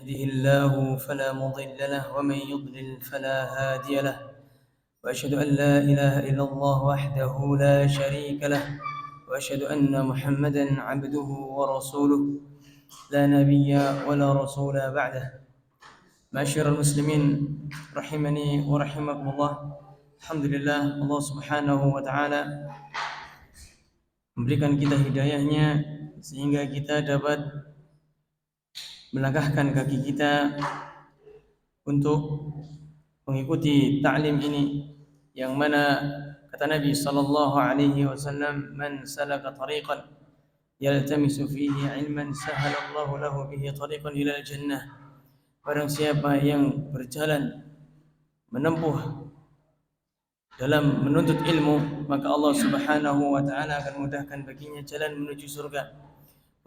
يهده الله فلا مضل له ومن يضلل فلا هادي له وأشهد أن لا إله إلا الله وحده لا شريك له وأشهد أن محمدا عبده ورسوله لا نبي ولا رسول بعده. معاشر المسلمين رحمني ورحمكم الله. Alhamdulillah, Allah subhanahu wa ta'ala memberikan kita hidayahnya sehingga kita dapat melangkahkan kaki kita untuk mengikuti ta'lim ini, yang mana kata Nabi sallallahu alaihi wasallam, man salaka tariqan yaltamisu fihi ilman sahalallahu lahu bihi tariqan ila jannah. Barang siapa yang berjalan menempuh dalam menuntut ilmu, maka Allah subhanahu wa ta'ala akan mudahkan baginya jalan menuju surga.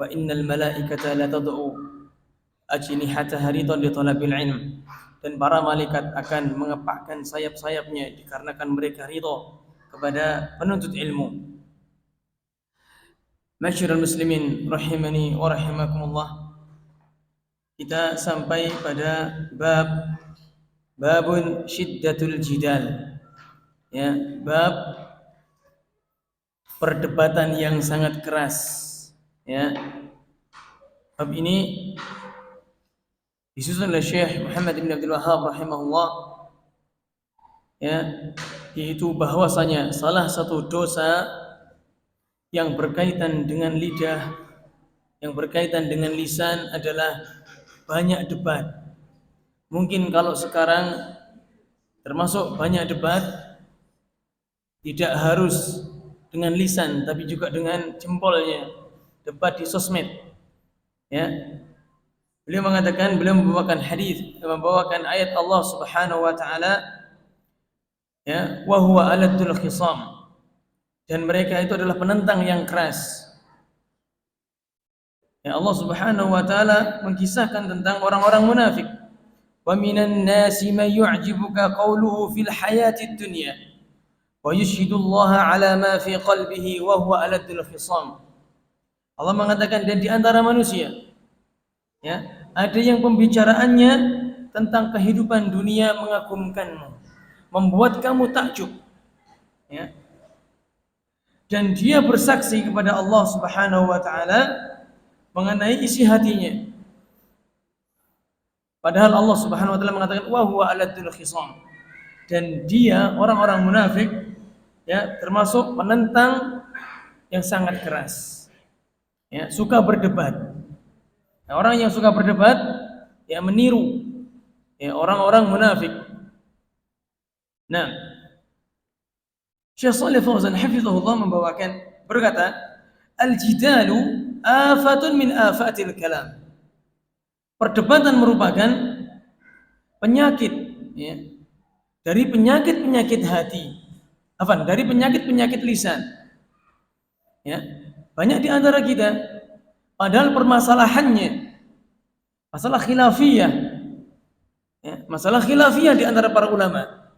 Wa innal malaikata la tad'u ajnihataha ridan li talabil ilm. Dan para malaikat akan mengepakkan sayap-sayapnya dikarenakan mereka ridha kepada penuntut ilmu. Masyiral muslimin rahimani wa rahimakumullah. Kita sampai pada babun syiddatul jidal. Ya, bab perdebatan yang sangat keras. Ya. Bab ini disusun oleh Syekh Muhammad bin Abdul Wahhab rahimahullah, ya, yaitu bahwasanya salah satu dosa yang berkaitan dengan lidah, yang berkaitan dengan lisan adalah banyak debat. Mungkin kalau sekarang termasuk banyak debat tidak harus dengan lisan tapi juga dengan jempolnya, debat di sosmed. Ya. Beliau mengatakan, beliau membawakan hadis, membawakan ayat Allah Subhanahu wa taala, ya, wa huwa aladul khisam, dan mereka itu adalah penentang yang keras. Ya, Allah Subhanahu wa taala mengkisahkan tentang orang-orang munafik. Wa minan nasi may yu'jibuka qawluhu fil hayatid dunya wa yushhidullaha ala ma fi qalbihi wa huwa aladul khisam. Allah mengatakan, dan di antara manusia, ya, ada yang pembicaraannya tentang kehidupan dunia mengagumkanmu, membuat kamu takjub, ya. Dan dia bersaksi kepada Allah Subhanahu wa taala mengenai isi hatinya. Padahal Allah Subhanahu wa taala mengatakan wa huwa aladul khisam. Dan dia, orang-orang munafik, ya, termasuk penentang yang sangat keras. Ya, suka berdebat. Nah, orang yang suka berdebat, ya, meniru, ya, orang-orang munafik. Nah, Syekh Shalih Fauzan hafizahullah membawakan, berkata, al-jidalu afatun min afatil kalam. Perdebatan merupakan penyakit, ya, dari penyakit-penyakit hati. Dari penyakit-penyakit lisan. Ya, banyak di antara kita padahal permasalahannya masalah khilafiyah, ya, masalah khilafiyah di antara para ulama.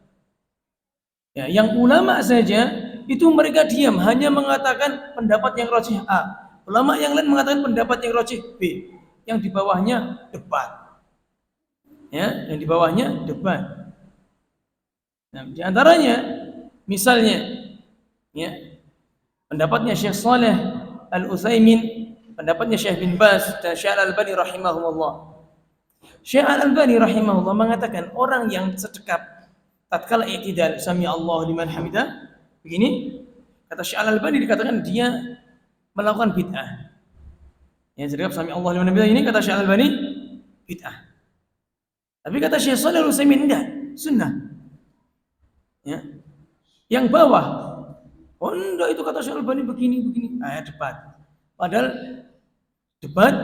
Ya, yang ulama saja itu mereka diam, hanya mengatakan pendapat yang rajih A. Ulama yang lain mengatakan pendapat yang rajih B. Yang di bawahnya debat. Ya, yang di bawahnya debat. Nah, di antaranya misalnya, ya, pendapatnya Syekh Shalih Al-Utsaimin, pendapatnya Syekh bin Baz dan Syekh Al-Albani rahimahumullah. Syekh Al-Albani rahimahullah mengatakan orang yang sedekap tatkala i'tidal sami Allahu liman hamidah, begini, kata Syekh Al-Albani, dikatakan dia melakukan bid'ah. Yang sedekap sami Allahu liman hamidah ini, kata Syekh Al-Albani, bid'ah. Tapi kata Syekh Shalih Al-Utsaimin enggak, sunnah. Ya. Yang bawah, oh enggak, itu kata Syekh Al-Albani begini. Debat. Padahal debat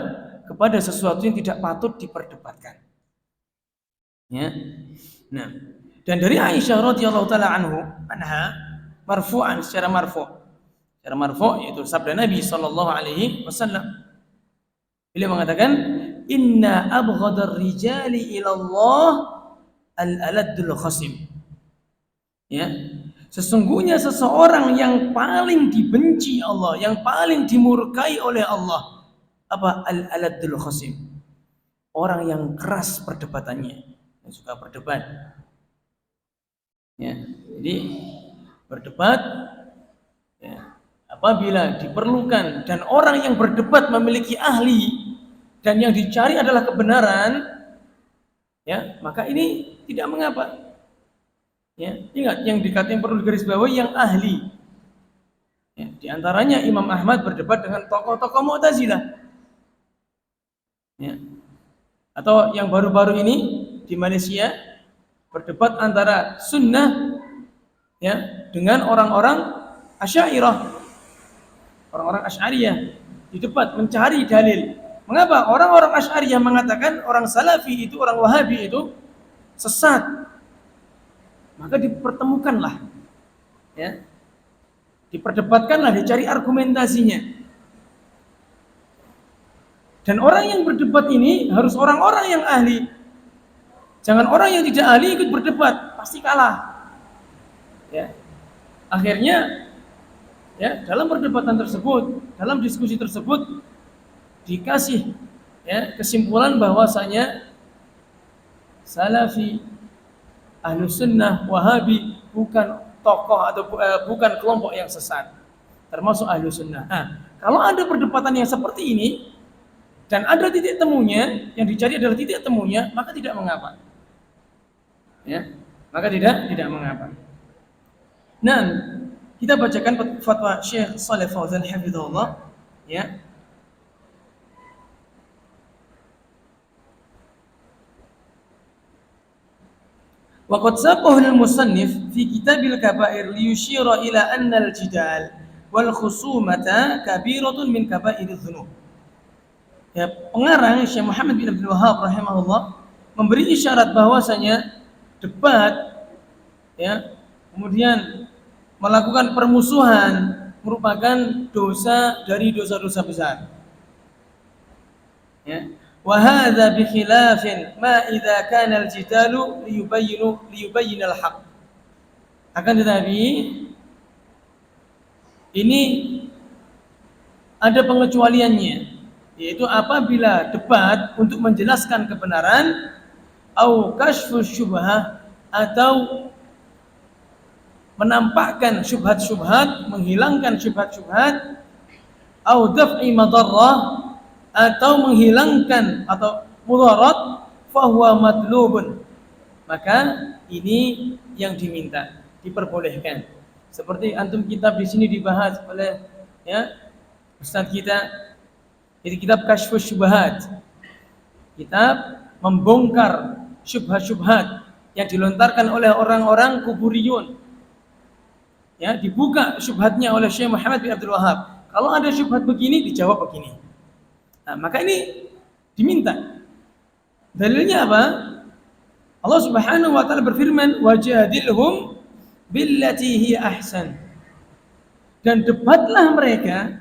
kepada sesuatu yang tidak patut diperdebatkan. Ya. Nah, dan dari Aisyah radhiyallahu taala anha marfu'an, secara marfu' yaitu sabda Nabi sallallahu alaihi wasallam. Beliau mengatakan, inna abghadar rijali ila Allah al-aladul khasim. Ya. Sesungguhnya seseorang yang paling dibenci Allah, yang paling dimurkai oleh Allah, apa? Al-aladul khasim. orang yang keras perdebatannya, yang suka berdebat. Ya, jadi berdebat ya, apabila diperlukan dan orang yang berdebat memiliki ahli dan yang dicari adalah kebenaran, ya, maka ini tidak mengapa. Ya, ingat yang perlu digarisbawahi yang ahli. Ya, di antaranya Imam Ahmad berdebat dengan tokoh-tokoh Mu'tazilah. Ya. Atau yang baru-baru ini di Malaysia berdebat antara sunnah ya dengan orang-orang Asy'ariyah. Orang-orang Asy'ariyah di debat mencari dalil. Mengapa orang-orang Asy'ariyah mengatakan orang Salafi itu, orang Wahabi itu sesat? Maka dipertemukanlah. Ya. Diperdebatkanlah, dicari argumentasinya. Dan orang yang berdebat ini harus orang-orang yang ahli. Jangan orang yang tidak ahli ikut berdebat, pasti kalah. Ya. Akhirnya ya, dalam perdebatan tersebut, dalam diskusi tersebut dikasih ya kesimpulan bahwasanya Salafi, Ahlus Sunnah, Wahabi bukan tokoh atau bukan kelompok yang sesat, termasuk Ahlus Sunnah. Nah, kalau ada perdebatan yang seperti ini dan ada titik temunya, yang dicari adalah titik temunya, maka tidak mengapa. Ya, maka tidak mengapa. Nah, kita bacakan fatwa Syekh Shalih Fauzan hafizahullah, ya. Wa qad saqahu al-musannif fi kitabil kaba'ir liyushira ila anna al-jidal wal khusumata kabiratun min kaba'iriz dzunub. Ya, pengarang Syekh Muhammad bin Abdul Wahhab rahimahullah memberi isyarat bahwasanya debat ya, kemudian melakukan permusuhan merupakan dosa dari dosa-dosa besar. Ya. Wa hadza bi khilafin ma idza kana al-jitalu liyubayyin al-haq. Akan tetapi ini ada pengecualiannya, yaitu apabila debat untuk menjelaskan kebenaran au kashfus syubhah atau menampakkan syubhat-syubhat, menghilangkan syubhat-syubhat, au daf'i madarrah atau menghilangkan atau mudarat, fahuwa matlubun. Maka ini yang diminta, diperbolehkan. Seperti antum kitab di sini dibahas oleh ya ustaz kita, jadi kitab Kashfus Syubhat. Kitab membongkar syubhat-syubhat yang dilontarkan oleh orang-orang kuburiyun. Ya, dibuka syubhatnya oleh Syekh Muhammad bin Abdul Wahhab. Kalau ada syubhat begini, dijawab begini. Nah, maka ini diminta. Dalilnya apa? Allah Subhanahu wa taala berfirman, "Wajadilhum billati hiya ahsan." Dan debatlah mereka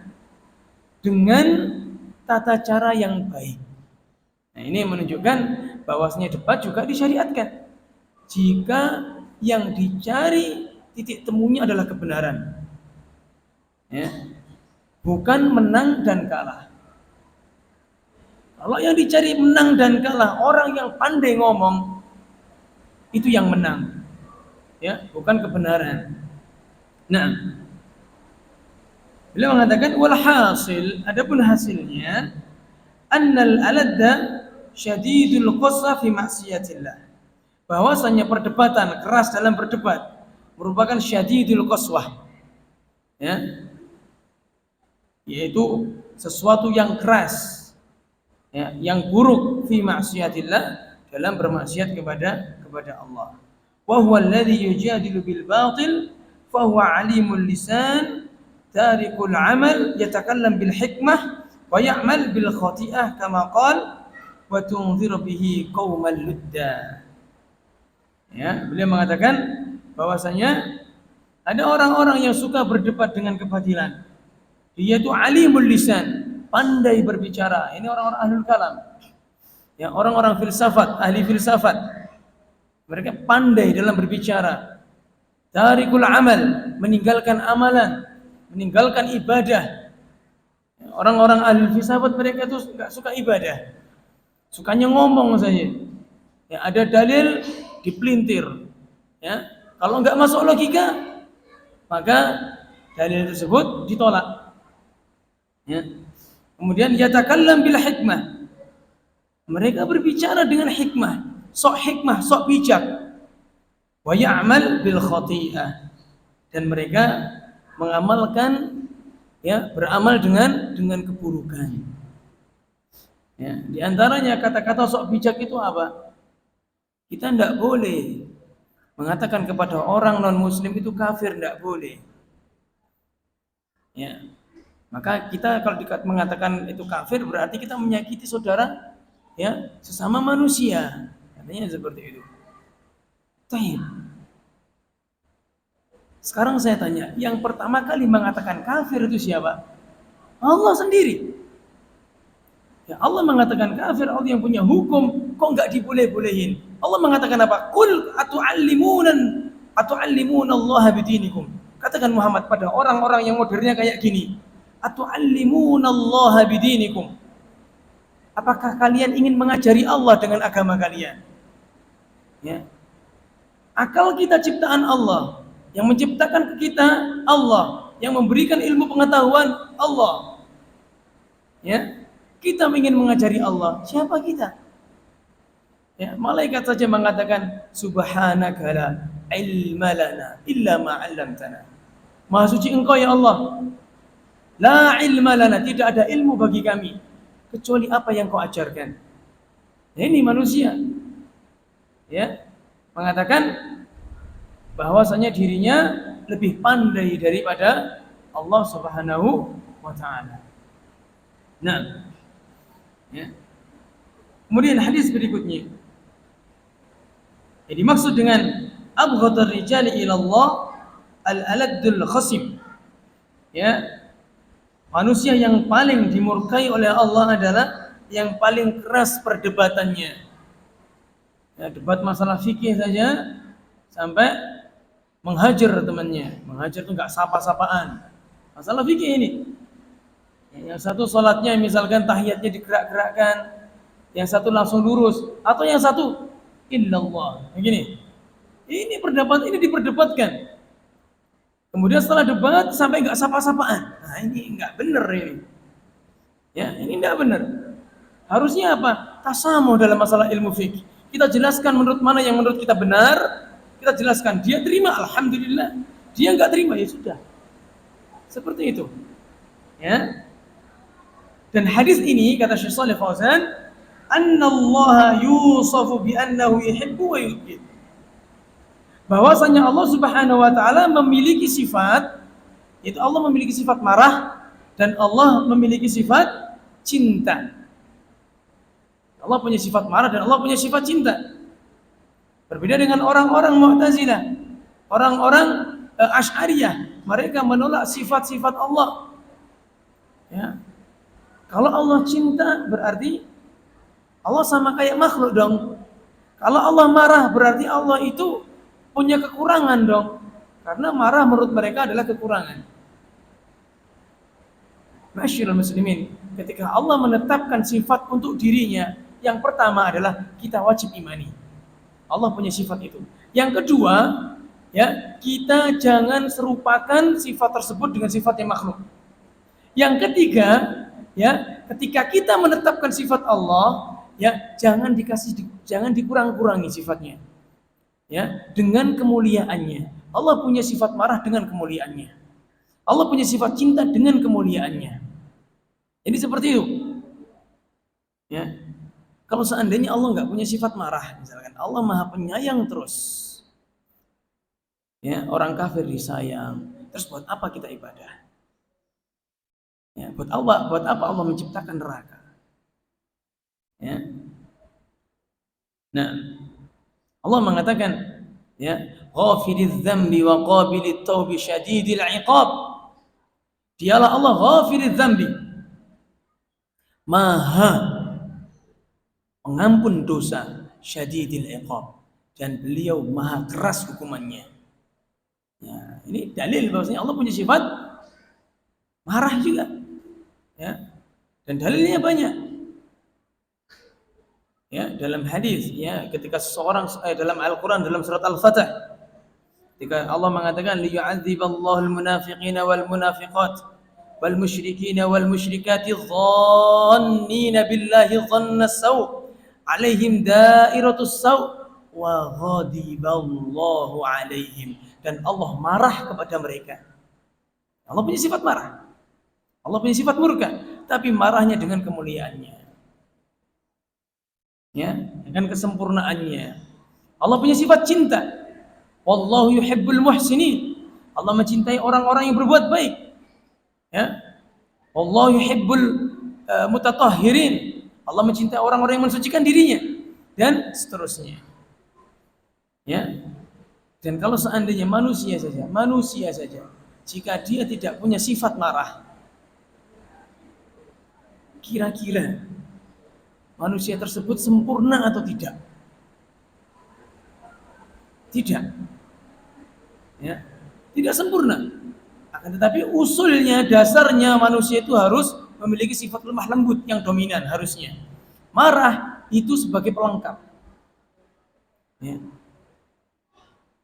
dengan tata cara yang baik. Nah, ini menunjukkan bahwasanya debat juga disyariatkan jika yang dicari titik temunya adalah kebenaran, ya, bukan menang dan kalah. Kalau yang dicari menang dan kalah, orang yang pandai ngomong itu yang menang, ya, bukan kebenaran. Nah, beliau mengatakan wal hasil, adapun hasilnya annal aladda syadidul qaswa fi maksiatillah, bahwasanya perdebatan keras dalam berdebat merupakan syadidul qaswah, ya, yaitu sesuatu yang keras, ya, yang buruk fi maksiatillah, dalam bermaksiat kepada Allah. Wa huwa alladhi yujadilu bil batil fa huwa alimul lisan tarikul amal yatakallam bil hikmah wa ya'mal bil khati'ah kama qala wa tunzir bihi qaumal ludda. Ya, beliau mengatakan bahwasanya ada orang-orang yang suka berdebat dengan kebatilan. Dia itu alimul lisan, pandai berbicara. Ini orang-orang ahlul kalam. Ya, orang-orang filsafat, ahli filsafat. Mereka pandai dalam berbicara. Tarikul amal, meninggalkan amalan, meninggalkan ibadah. Orang-orang ahli filsafat mereka itu enggak suka ibadah. Sukanya ngomong saja. Ya, ada dalil dipelintir. Ya, kalau nggak masuk logika, maka dalil tersebut ditolak. Ya. Kemudian yatakallam bil hikmah. Mereka berbicara dengan hikmah, sok bijak. Wa ya'mal bil khati'ah. Dan mereka mengamalkan, ya, beramal dengan keburukan. Ya, di antaranya kata-kata sok bijak itu apa? Kita tidak boleh mengatakan kepada orang non muslim itu kafir, tidak boleh. Ya. Maka kita kalau mengatakan itu kafir berarti kita menyakiti saudara, ya, sesama manusia. Artinya seperti itu. Baik. Sekarang saya tanya, yang pertama kali mengatakan kafir itu siapa? Allah sendiri. Ya, Allah mengatakan kafir, Allah yang punya hukum, kok nggak diboleh-bolehin? Allah mengatakan apa? Qul atu'allimuna Allah bidinikum. Katakan Muhammad pada orang-orang yang modernnya kayak gini. Atu'allimuna Allah bidinikum. Apakah kalian ingin mengajari Allah dengan agama kalian? Ya. Akal kita ciptaan Allah, yang menciptakan kita Allah, yang memberikan ilmu pengetahuan Allah. Ya. Kita ingin mengajari Allah, siapa kita? Ya, malaikat saja mengatakan subhanaka la ilma lana illa ma 'allamtana. Maha suci Engkau ya Allah. La ilma lana, tidak ada ilmu bagi kami kecuali apa yang Kau ajarkan. Ini manusia. Ya, mengatakan bahwasanya dirinya lebih pandai daripada Allah Subhanahu wa taala. Nah, ya. Kemudian hadis berikutnya. Jadi maksud dengan abghadar rijali ila Allah al-aladdul khasim. Ya. Manusia yang paling dimurkai oleh Allah adalah yang paling keras perdebatannya. Ya, debat masalah fikih saja sampai menghajar temannya. Menghajar itu enggak sapa-sapaan. Masalah fikih ini. Yang satu sholatnya misalkan tahiyatnya digerak-gerakkan, yang satu langsung lurus, atau yang satu illallah. Begini. Ini diperdebatkan. Kemudian setelah debat sampai enggak sapa-sapaan. Nah, ini enggak benar ini. Ya, ini enggak benar. Harusnya apa? Tasamuh dalam masalah ilmu fikih. Kita jelaskan menurut mana yang menurut kita benar, kita jelaskan. Dia terima, alhamdulillah. Dia enggak terima, ya sudah. Seperti itu. Ya. Dan hadis ini kata Syekh Shalih Fauzan, "Annallaha yusafu bi annahu yuhibbu wa yuhibbu." Bahwasanya Allah Subhanahu wa taala memiliki sifat, yaitu Allah memiliki sifat marah dan Allah memiliki sifat cinta. Allah punya sifat marah dan Allah punya sifat cinta. Berbeda dengan orang-orang Mu'tazilah, orang-orang Asy'ariyah, mereka menolak sifat-sifat Allah. Ya. Kalau Allah cinta berarti Allah sama kayak makhluk dong. Kalau Allah marah berarti Allah itu punya kekurangan dong. Karena marah menurut mereka adalah kekurangan. Masyaallah muslimin, ketika Allah menetapkan sifat untuk dirinya, yang pertama adalah kita wajib imani. Allah punya sifat itu. Yang kedua, ya, kita jangan serupakan sifat tersebut dengan sifat yang makhluk. Yang ketiga, ya, ketika kita menetapkan sifat Allah, ya, jangan dikurang-kurangi sifatnya. Ya, dengan kemuliaannya. Allah punya sifat marah dengan kemuliaannya. Allah punya sifat cinta dengan kemuliaannya. Jadi seperti itu. Ya. Kalau seandainya Allah nggak punya sifat marah, misalkan Allah Maha Penyayang terus. Ya, orang kafir disayang. Terus buat apa kita ibadah? Ya, buat apa Allah menciptakan neraka? Ya. Nah, Allah mengatakan, ya, ghafiriz dzambi wa qabilit taubi syadidil iqab. Dialah Allah ghafiriz dzambi, Maha pengampun dosa, syadidil iqab, dan beliau maha keras hukumannya. Ya, ini dalil bahwasanya Allah punya sifat marah juga. Ya. Dan dalilnya banyak. Ya, dalam hadis ya, ketika seseorang dalam Al-Qur'an dalam surat Al-Fatih, ketika Allah mengatakan liyu'adziballahu al-munafiqina wal munafiqat wal musyrikina wal musyrikati dhannina billahi dhanna saw alaihim dairatus saw wa ghadiballahu alaihim, dan Allah marah kepada mereka. Allah punya sifat marah, Allah punya sifat murka, tapi marahnya dengan kemuliaannya, ya, dengan kesempurnaannya. Allah punya sifat cinta. Wallahu yuhibbul muhsinin. Allah mencintai orang-orang yang berbuat baik. Ya. Wallahu yuhibbul mutatahhirin. Allah mencintai orang-orang yang mensucikan dirinya, dan seterusnya. Ya. Dan kalau seandainya manusia saja, jika dia tidak punya sifat marah, kira-kira manusia tersebut sempurna atau tidak? Tidak. Ya, tidak sempurna. Akan tetapi usulnya, dasarnya manusia itu harus memiliki sifat lemah lembut yang dominan harusnya. Marah itu sebagai pelengkap. Ya.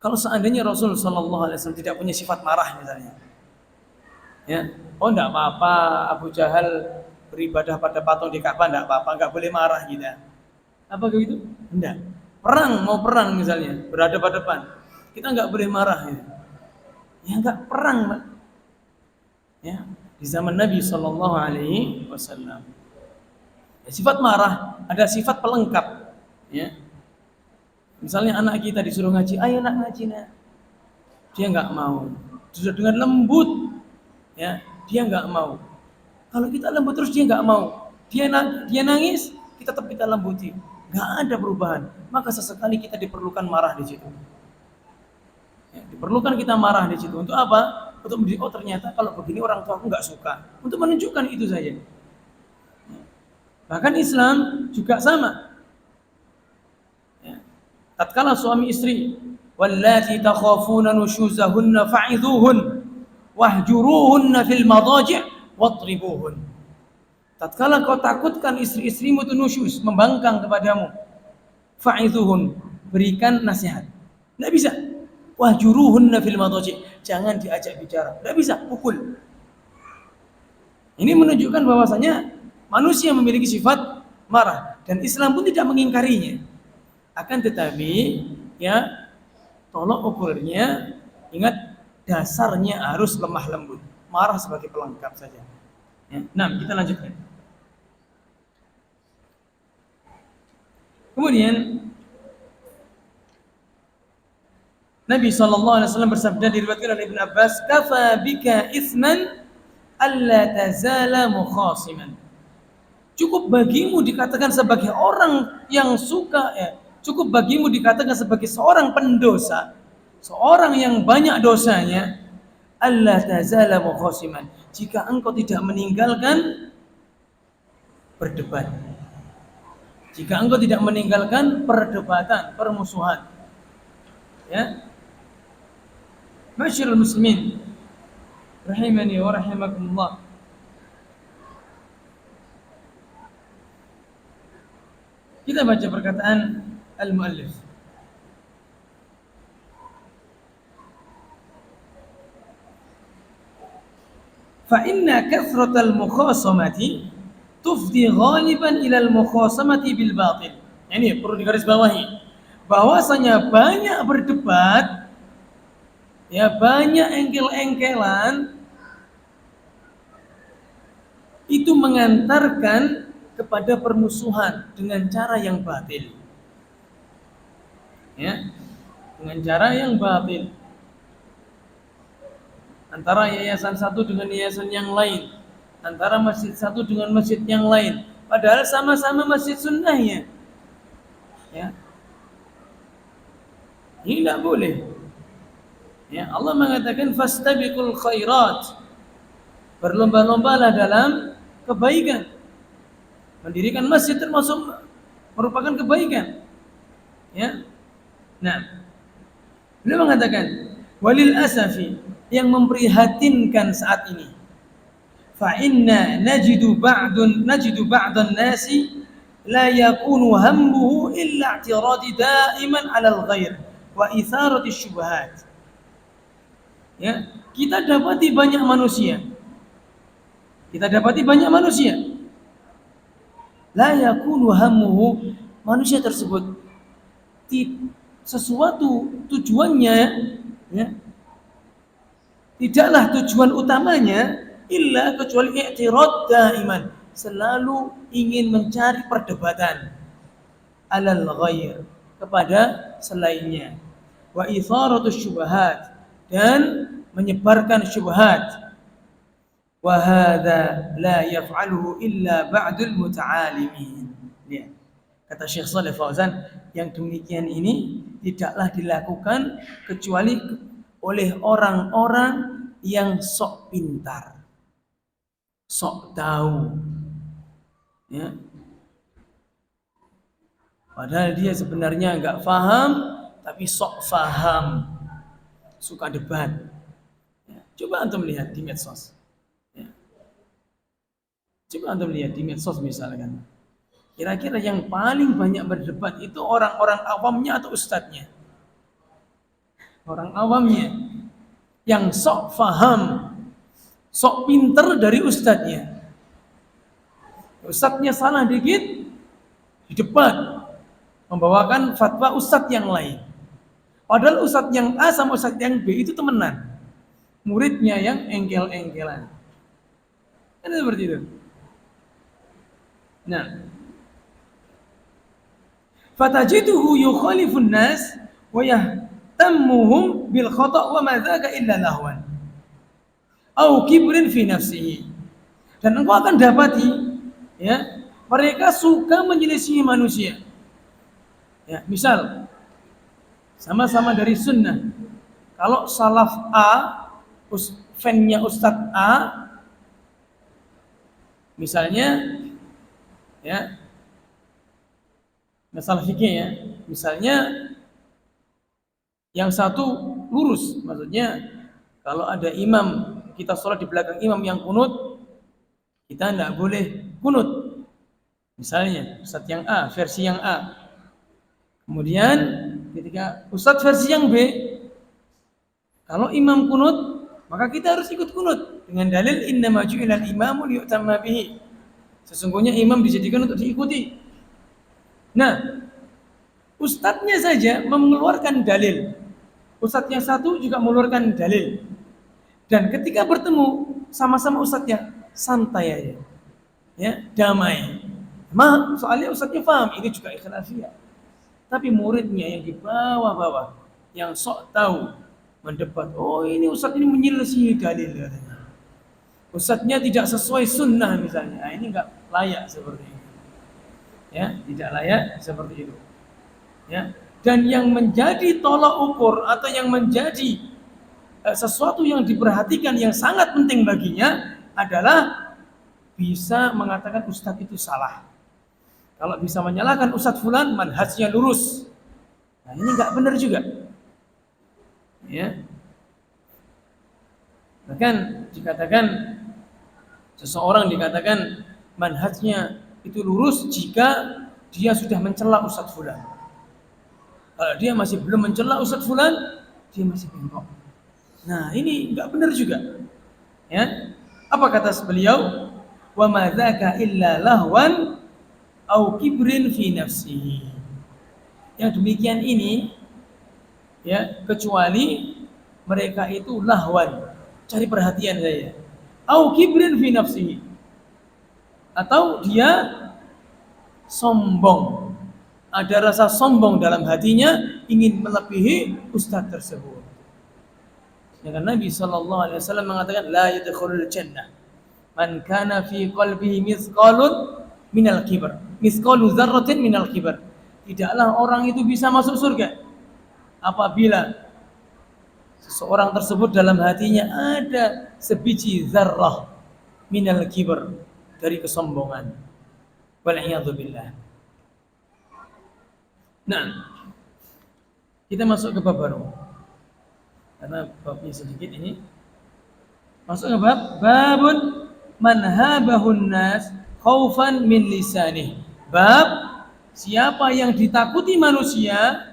Kalau seandainya Rasul Shallallahu Alaihi Wasallam tidak punya sifat marah misalnya, ya, oh enggak apa-apa Abu Jahal beribadah pada patung di Ka'bah, enggak apa-apa, enggak boleh marah kita. Apa begitu? Enggak. Mau perang misalnya, berhadapan-hadapan, kita enggak boleh marah ya. Ya enggak perang, Pak. Ya, di zaman Nabi Shallallahu Alaihi Wasallam. Ya, sifat marah ada sifat pelengkap. Ya. Misalnya anak kita disuruh ngaji, ayo nak ngaji nak. Dia enggak mau. Sudah dengan lembut, ya, dia enggak mau. Kalau kita lembut terus dia enggak mau. Dia nangis, tetap kita lembuti. Enggak ada perubahan. Maka sesekali kita diperlukan marah di situ. Ya, diperlukan kita marah di situ. Untuk apa? Untuk mendidik, oh ternyata kalau begini orang tua aku enggak suka. Untuk menunjukkan itu saja. Bahkan Islam juga sama. Ya. Tatkala suami istri, wallati takhafuna nushuzahunna fa'idhuhun wahjuruhunna fil madaji' wadribuhun. Tatkala kau takutkan istri-istrimu itu nusyuz, membangkang kepadamu, fa'idhuhun, berikan nasihat. Enggak bisa. Wahjuruhunna fil madaji', jangan diajak bicara. Enggak bisa, pukul. Ini menunjukkan bahwasanya manusia memiliki sifat marah dan Islam pun tidak mengingkarinya. Akan tetapi, ya, tolok ukurnya, ingat dasarnya harus lemah lembut. Marah sebagai pelengkap saja. Ya. Nah, kita lanjutkan. Kemudian Nabi SAW bersabda, diriwayatkan oleh Ibn Abbas, kafa bika itsman alla tazala mukhasiman. Cukup bagimu dikatakan sebagai orang yang suka, cukup bagimu dikatakan sebagai seorang pendosa, seorang yang banyak dosanya, alla tazala mukhasiman, jika engkau tidak meninggalkan berdebat, jika engkau tidak meninggalkan perdebatan, permusuhan. Ya, Masyarul muslimin rahimani wa rahimakumullah. Kita baca perkataan al-muallif. Fa inna kathratal mukhasamati tufdi ghaliban ila al-mukhasamati bil batil. Ini perlu digarisbawahi bahwasanya banyak berdebat, ya, banyak engkel-engkelan itu mengantarkan kepada permusuhan dengan cara yang batil. Ya, dengan cara yang batil. Antara yayasan satu dengan yayasan yang lain, antara masjid satu dengan masjid yang lain, padahal sama-sama masjid sunnahnya. Ya. Ini tidak boleh. Ya, Allah mengatakan fastabiqul khairat. Berlomba-lombalah dalam kebaikan. Mendirikan masjid termasuk merupakan kebaikan. Ya. Nah, beliau mengatakan walil asafi, yang memprihatinkan saat ini, fa inna najidu ba'dan nasi la yakunu hammuhu illa i'tiradi da'iman 'alal ghair wa itharati syubhat. Ya, kita dapati banyak manusia. La yakunu hammuhu, manusia tersebut sesuatu tujuannya, ya, tidaklah tujuan utamanya illa kecuali i'tirad daiman, selalu ingin mencari perdebatan, alal ghair, kepada selainnya, wa itharatus syubhat, dan menyebarkan syubhat. Wa hadza la yaf'aluhu illa ba'dul muta'alimin. Ya. Kata Syekh Shalih Fauzan, yang demikian ini tidaklah dilakukan kecuali oleh orang-orang yang sok pintar, sok tahu. Ya. Padahal dia sebenarnya enggak paham, tapi sok paham, suka debat. Ya. Coba antum lihat di medsos. Ya. Coba antum lihat di medsos misalkan. Kira-kira yang paling banyak berdebat itu orang-orang awamnya atau ustadznya? Orang awamnya yang sok faham, sok pinter dari ustadznya. Ustadznya salah dikit, di depan membawakan fatwa ustadz yang lain. Padahal ustadz yang A sama ustadz yang B itu temenan. Muridnya yang engkel-engkelan. Kan seperti itu. Nah, fatajiduhu yukhalifun nas wa yahtammuhum bil khata' wa ma dzaka illa lahwan au kibrin fi nafsihi. Dan engkau akan dapati, ya, mereka suka menyelisihi manusia. Ya, misal sama-sama dari sunnah. Kalau salaf A, fan-nya Ustadz A, misalnya, ya, masalah fikih ya, misalnya yang satu lurus, maksudnya kalau ada imam, kita sholat di belakang imam yang kunut, kita tidak boleh kunut. Misalnya Ustadz yang A, versi yang A. Kemudian ketika Ustadz versi yang B, kalau imam kunut, maka kita harus ikut kunut dengan dalil innama ju'ilal imamu liyu'tamma bihi. Sesungguhnya imam dijadikan untuk diikuti. Nah, ustadznya saja mengeluarkan dalil, ustadz yang satu juga mengeluarkan dalil, dan ketika bertemu sama-sama ustadznya santai aja, ya, damai. Soalnya ustadznya paham ini juga khilafiyah, tapi muridnya yang di bawah-bawah, yang sok tahu, mendebat, oh ini ustadz ini menyelesaikan dalil katanya. Ustadznya tidak sesuai sunnah misalnya, nah, ini enggak layak seperti ini. Ya, tidak layak seperti itu. Ya, dan yang menjadi tolak ukur atau yang menjadi sesuatu yang diperhatikan yang sangat penting baginya adalah bisa mengatakan ustadz itu salah. Kalau bisa menyalahkan ustadz fulan, manhajnya lurus. Nah, ini enggak benar juga. Ya. Bahkan dikatakan seseorang dikatakan manhajnya itu lurus jika dia sudah mencela ustadz fulan. Kalau dia masih belum mencela ustadz fulan, dia masih bengkok. Nah, ini enggak benar juga. Ya. Apa kata beliau? Wa ma dzaka illa lahwan au kibrin fi nafsihi. Yang demikian ini, ya, kecuali mereka itu lahwan, cari perhatian saya. Au kibrin fi nafsihi. Atau dia sombong, ada rasa sombong dalam hatinya, ingin melebihi ustaz tersebut. Ya, karena Nabi SAW mengatakan la yadkhulul jannah man kana fi qalbihi mithqalun minal kibr, mithqalu dzarratin minal kibr. Tidaklah orang itu bisa masuk surga apabila seseorang tersebut dalam hatinya ada sebiji zarrah minal kibr, dari kesombongan. Wal'iyadzubillah. Nah, kita masuk ke bab baru. Karena babnya sedikit ini. Masuk ke babun man habahun nas khaufan min lisanih Bab siapa yang ditakuti manusia,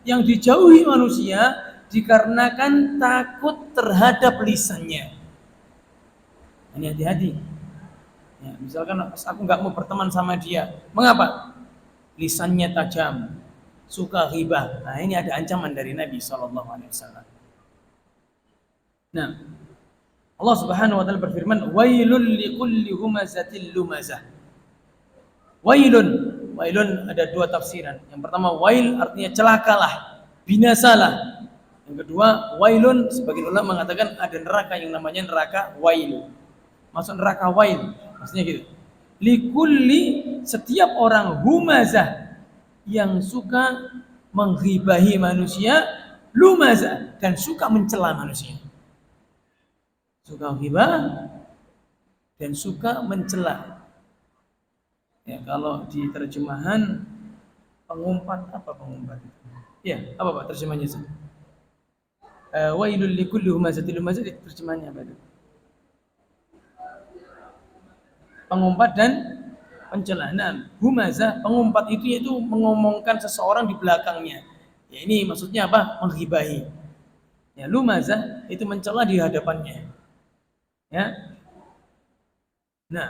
yang dijauhi manusia dikarenakan takut terhadap lisannya. Ini hati-hati. Ya, misalkan aku nggak mau berteman sama dia, mengapa? Lisannya tajam, suka ghibah. Nah, ini ada ancaman dari Nabi Shallallahu Alaihi Wasallam. Nah, Allah Subhanahu Wa Taala berfirman, "Wailul likulli humazatil lumazah." Wailun, wailun ada dua tafsiran. Yang pertama, wail artinya celakalah, binasalah. Yang kedua, wailun sebagian ulama mengatakan ada neraka yang namanya neraka wail. Masuk neraka wail, maksudnya gitu. Likulli setiap orang humazah yang suka menghibahi manusia, lumazah dan suka mencela manusia. Suka ghibah dan suka mencela. Ya, kalau di terjemahan pengumpat apa pengumpat itu? Ya, apa Pak terjemahannya sih? Wailul likulli humazatil lumazah terjemahannya apa itu? Pengumpat dan pencela. Nah, humazah pengumpat itu yaitu mengomongkan seseorang di belakangnya. Ya, ini maksudnya apa? Menghibahi. Ya, lumazah itu mencela di hadapannya. Ya. Nah,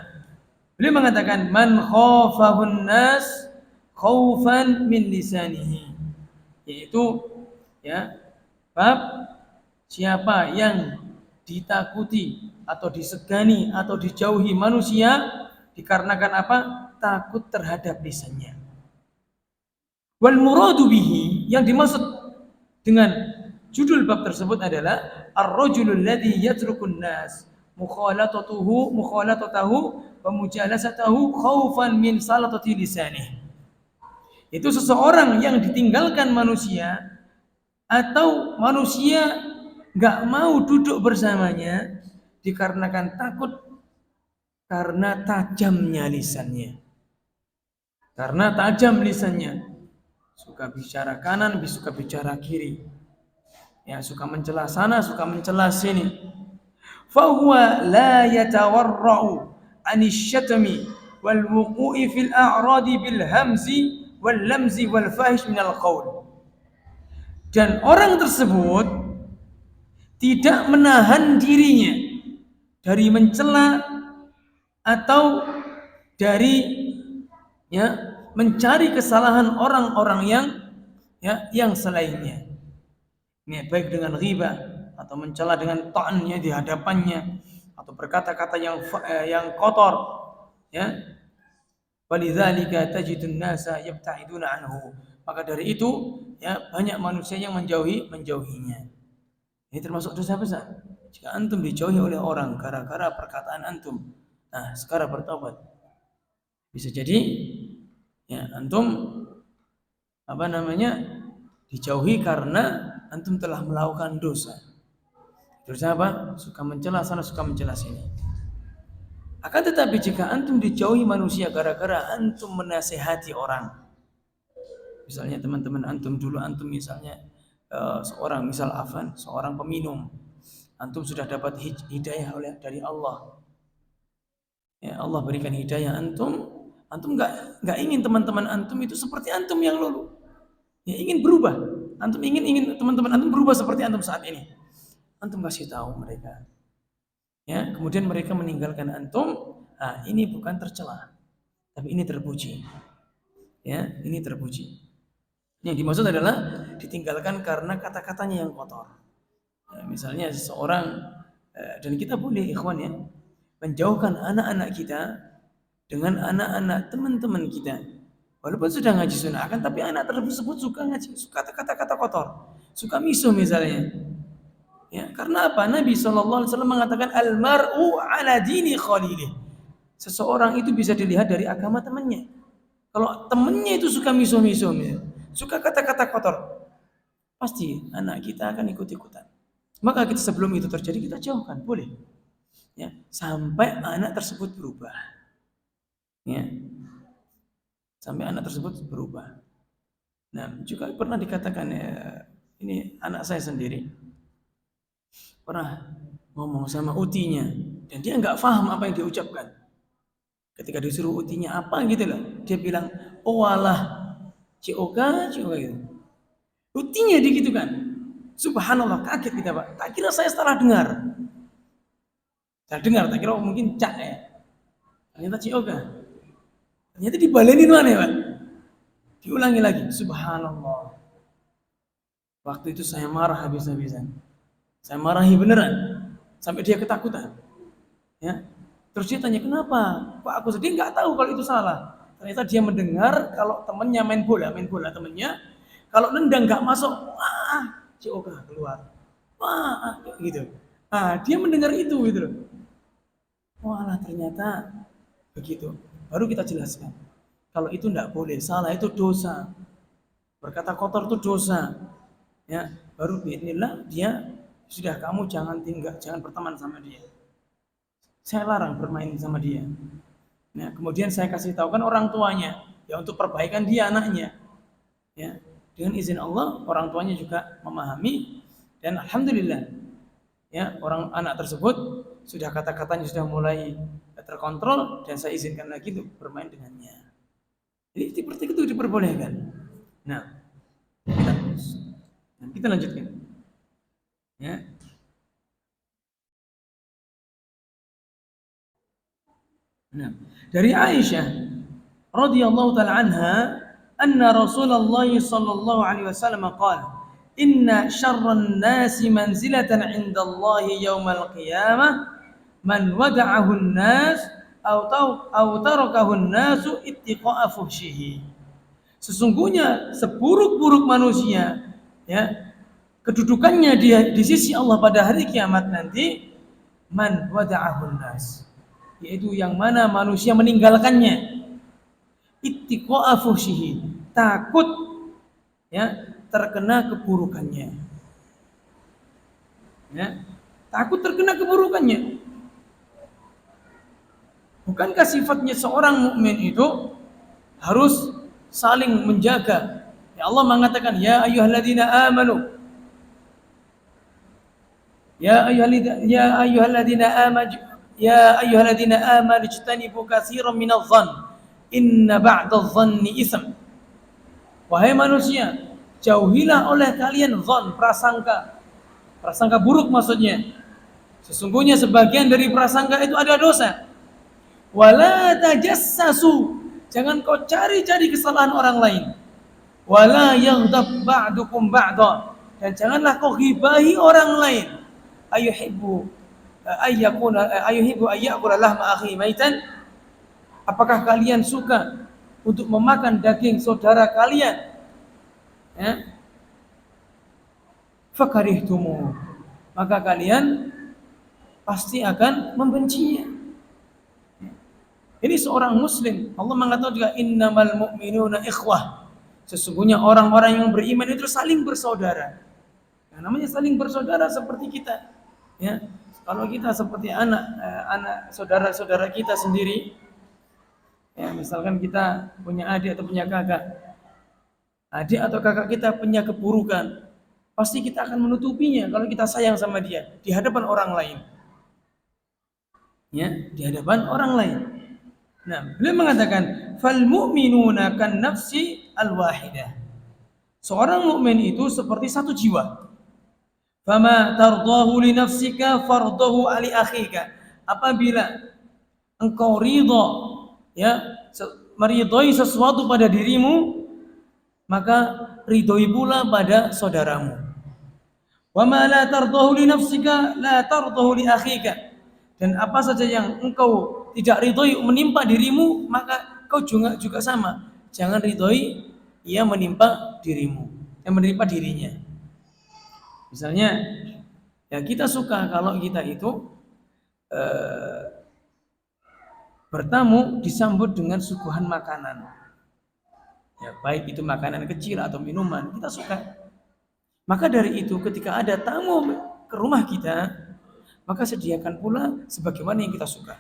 beliau mengatakan man khafahun nas khaufan min lisanihi, yaitu ya bab siapa yang ditakuti atau disegani atau dijauhi manusia dikarenakan apa? Takut terhadap lisannya. Wal muradu bihi, yang dimaksud dengan judul bab tersebut adalah ar-rajulul ladzi yatrukun nas mukhalatatahu wa mujalasatahu khaufan min salatati lisanih. Itu seseorang yang ditinggalkan manusia atau manusia nggak mau duduk bersamanya dikarenakan takut karena tajamnya lisannya. Karena tajam lisannya, suka bicara kanan, suka bicara kiri. Ya, suka mencela sana, suka mencela sini. Fahuwa la yatawarra'u anisy-syatmi wal wuqu'i fil a'radi bil hamzi wal lamzi wal fahish minal qaul. Dan orang tersebut tidak menahan dirinya dari mencela atau dari mencari kesalahan orang-orang yang selainnya. Ini baik dengan ghibah atau mencela dengan ta'annya di hadapannya atau berkata-kata yang kotor, ya. Walidzalika tajidun nasa yabta'iduna anhu. Maka dari itu, ya, banyak manusia yang menjauhinya. Ini termasuk dosa besar. Jika antum dijauhi oleh orang gara-gara perkataan antum, nah, sekarang bertobat. Bisa jadi ya antum dijauhi karena antum telah melakukan dosa. Dosa apa? Suka mencela sana, suka mencela sini. Akan tetapi jika antum dijauhi manusia gara-gara antum menasehati orang, misalnya teman-teman antum dulu, antum misalnya seorang peminum, antum sudah dapat hidayah dari Allah. Ya, Allah berikan hidayah antum nggak ingin teman-teman antum itu seperti antum yang lalu. Ya, ingin berubah. Antum ingin teman-teman antum berubah seperti antum saat ini. Antum kasih tahu mereka. Ya, kemudian mereka meninggalkan antum. Nah, ini bukan tercela, tapi ini terpuji. Ya, ini terpuji. Yang dimaksud adalah ditinggalkan karena kata-katanya yang kotor. Ya, misalnya seseorang dan kita boleh ikhwan ya menjauhkan anak-anak kita dengan anak-anak teman-teman kita. Walaupun sudah ngaji sunnah, tapi anak tersebut suka ngaji, suka kata-kata kotor, suka misuh misalnya. Ya, karena apa? Nabi SAW mengatakan al-mar'u ala dini khalilih. Seseorang itu bisa dilihat dari agama temannya. Kalau temannya itu suka misuh-misuh, suka kata-kata kotor, pasti anak kita akan ikut-ikutan. Maka kita sebelum itu terjadi kita jauhkan, boleh. Ya, sampai anak tersebut berubah. Ya. Sampai anak tersebut berubah. Nah, juga pernah dikatakan ini anak saya sendiri pernah ngomong sama utinya dan dia nggak paham apa yang dia ucapkan. Ketika disuruh utinya apa gitu loh, dia bilang, oh alah, COK gitu. Utinya gitu kan. Subhanallah, kaget kita Pak. Tak kira saya salah dengar. Saya dengar, tak kira mungkin cak ya. Ternyata COK. Ternyata dibalenin mana ya Pak? Diulangi lagi, subhanallah. Waktu itu saya marah habis-habisan. Saya marahi beneran. Sampai dia ketakutan. Ya. Terus dia tanya, kenapa? Pak aku sedih nggak tahu kalau itu salah. Ternyata dia mendengar kalau temennya main bola temennya. Kalau nendang nggak masuk, wah, COK keluar. Wah, gitu. Ah, dia mendengar itu gitu loh. Wah, ternyata begitu. Baru kita jelaskan. Kalau itu tidak boleh, salah itu dosa. Berkata kotor itu dosa. Ya, baru bismillah dia sudah kamu jangan tinggal, jangan berteman sama dia. Saya larang bermain sama dia. Nah, kemudian saya kasih tahu kan orang tuanya, ya untuk perbaikan dia anaknya. Ya, dengan izin Allah orang tuanya juga memahami dan alhamdulillah ya orang anak tersebut sudah kata-katanya sudah mulai terkontrol dan saya izinkan lagi untuk bermain dengannya. Jadi seperti itu diperbolehkan. Nah, kita lanjutkan. Ya. Nah, dari Aisyah radhiyallahu taala anha, anna Rasulullah sallallahu alaihi wasallam qala, "Inna syarran nasi manzilatan 'inda Allah yaumal qiyamah man wada'ahu an-nas aw tarakahu an-nasu ittiqa'a fuhshihi." Sesungguhnya seburuk-buruk manusia ya kedudukannya di sisi Allah pada hari kiamat nanti man wada'ahu an-nas, yaitu yang mana manusia meninggalkannya, ittiqa'a fuhsyihi, takut ya terkena keburukannya, ya takut terkena keburukannya. Bukankah sifatnya seorang mukmin itu harus saling menjaga? Ya Allah mengatakan, ya ayyuhalladzina amanu, ya ayyuhalladzina amanu, ya ayyuhalladzina amanu ijtanibu katsiran minadh-dhann inna ba'dadh-dhanni itsm. Wahai manusia, jauhilah oleh kalian dzan, prasangka. Prasangka buruk maksudnya. Sesungguhnya sebagian dari prasangka itu ada dosa. Wala tajassasu, jangan kau cari-cari kesalahan orang lain. Wala yaghdab ba'dukum ba'da, dan janganlah kau ghibahi orang lain. Ayuhibbu ayyakula lahma akhi maitan, apakah kalian suka untuk memakan daging saudara kalian? Ya. Fakarihtumu, maka kalian pasti akan membencinya. Ini seorang muslim. Allah mengatakan juga innamal mu'minuna ikhwah. Sesungguhnya orang-orang yang beriman itu saling bersaudara. Yang namanya saling bersaudara seperti kita. Ya. Kalau kita seperti anak saudara-saudara kita sendiri, ya, misalkan kita punya adik atau punya kakak. Adik atau kakak kita punya keburukan, pasti kita akan menutupinya kalau kita sayang sama dia di hadapan orang lain. Ya, di hadapan orang lain. Nah, beliau mengatakan, "Fal mu'minuna kan nafsi al-wahidah." Seorang mukmin itu seperti satu jiwa. Fama tardahu li nafsika fardahu ali akhika. Apabila engkau ridha ya meridhai sesuatu pada dirimu, maka ridhoi pula pada saudaramu. Wa ma la tardahu li nafsika la tardahu li akhika. Dan apa saja yang engkau tidak ridhoi menimpa dirimu, maka kau juga sama. Jangan ridhoi ia menimpa dirimu, yang menimpa dirinya. Misalnya, ya kita suka kalau kita itu bertamu disambut dengan suguhan makanan. Ya, baik itu makanan kecil atau minuman, kita suka. Maka dari itu ketika ada tamu ke rumah kita, maka sediakan pula sebagaimana yang kita suka.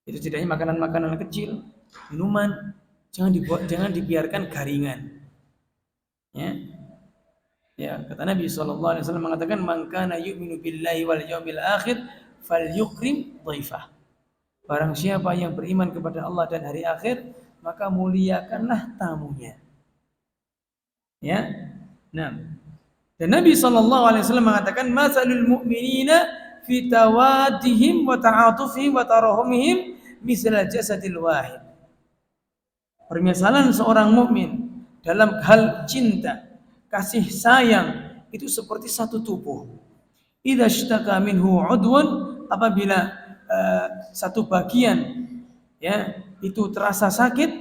Itu setidaknya makanan-makanan kecil, minuman, jangan dibiarkan garingan. Ya. Ya, kata Nabi sallallahu alaihi wasallam mengatakan, "Man kana yu'minu billahi wal yawmil akhir falyukrim dhaifah." Barang siapa yang beriman kepada Allah dan hari akhir, maka muliakanlah tamunya. Ya. Nah, dan Nabi SAW mengatakan, "Matsalul mu'minina fi tawaddihim wa ta'atufihim wa tarahumihim misal jasadil wahid." Permisalan seorang mukmin dalam hal cinta, kasih sayang itu seperti satu tubuh. Idza ishtaka minhu udwun, apabila satu bagian ya itu terasa sakit,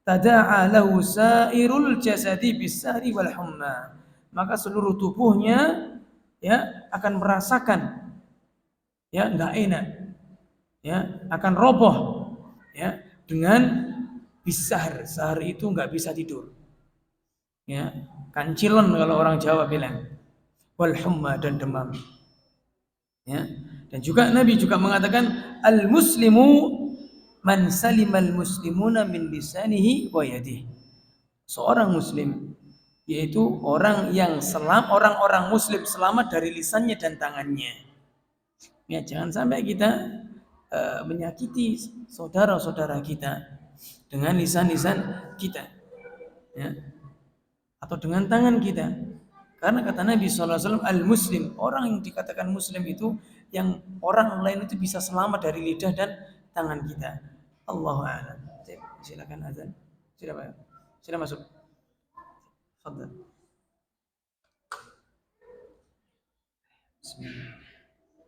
tada'a lahu sairul jasadi bisari wal humma, maka seluruh tubuhnya ya akan merasakan ya enggak enak, ya akan roboh ya dengan bisar. Sehar itu enggak bisa tidur, ya kancilan kalau orang Jawa bilang, wal humma, dan demam, ya. Dan juga Nabi juga mengatakan, al muslimu man salimal muslimuna min lisanihi wa yadihi. Seorang muslim yaitu orang yang orang-orang muslim selamat dari lisannya dan tangannya. Ya, jangan sampai kita menyakiti saudara-saudara kita dengan lisan-lisan kita, ya, atau dengan tangan kita. Karena kata Nabi SAW, al-muslim, orang yang dikatakan muslim itu yang orang lain itu bisa selamat dari lidah dan tangan kita. Allahu a'lam. Silakan azan. Sudah masuk. Fadhal. Bismillah.